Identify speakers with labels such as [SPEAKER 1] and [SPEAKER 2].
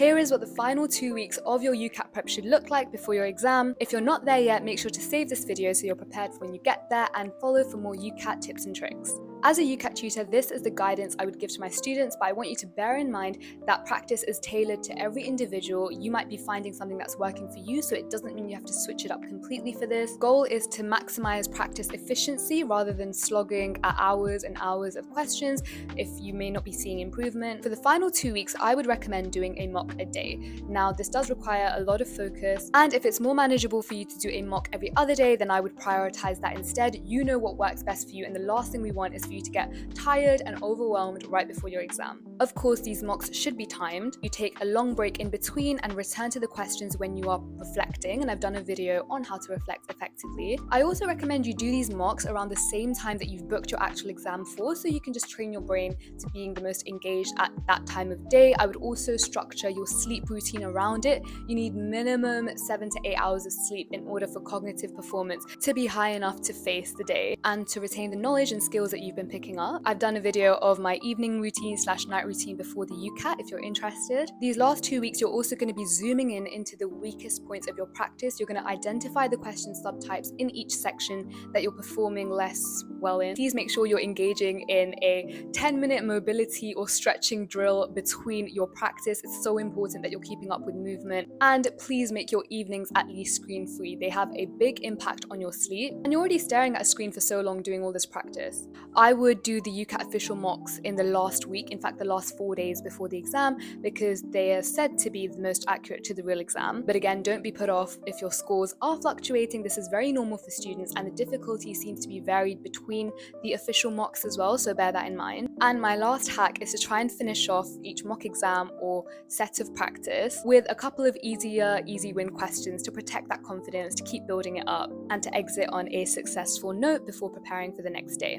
[SPEAKER 1] Here is what the final 2 weeks of your UCAT prep should look like before your exam. If you're not there yet, make sure to save this video so you're prepared for when you get there, and follow for more UCAT tips and tricks. As a UCAT tutor, this is the guidance I would give to my students, but I want you to bear in mind that practice is tailored to every individual. You might be finding something that's working for you, so it doesn't mean you have to switch it up completely for this. Goal is to maximize practice efficiency rather than slogging at hours and hours of questions if you may not be seeing improvement. For the final 2 weeks, I would recommend doing a mock a day. Now, this does require a lot of focus, and if it's more manageable for you to do a mock every other day, then I would prioritize that instead. You know what works best for you, and the last thing we want is for you to get tired and overwhelmed right before your exam. Of course, these mocks should be timed. You take a long break in between and return to the questions when you are reflecting, and I've done a video on how to reflect effectively. I also recommend you do these mocks around the same time that you've booked your actual exam for, so you can just train your brain to being the most engaged at that time of day. I would also structure your sleep routine around it. You need minimum 7 to 8 hours of sleep in order for cognitive performance to be high enough to face the day and to retain the knowledge and skills that you've been picking up. I've done a video of my evening routine / night routine before the UCAT if you're interested. These last 2 weeks, you're also going to be zooming in into the weakest points of your practice. You're going to identify the question subtypes in each section that you're performing less well in. Please make sure you're engaging in a 10-minute mobility or stretching drill between your practice. It's so important that you're keeping up with movement. And please make your evenings at least screen-free. They have a big impact on your sleep, and you're already staring at a screen for so long doing all this practice. I would do the UCAT official mocks in the last week, in fact the last 4 days before the exam, because they are said to be the most accurate to the real exam. But again, don't be put off if your scores are fluctuating. This is very normal for students, and the difficulty seems to be varied between the official mocks as well, so bear that in mind. And my last hack is to try and finish off each mock exam or set of practice with a couple of easy win questions to protect that confidence, to keep building it up, and to exit on a successful note before preparing for the next day.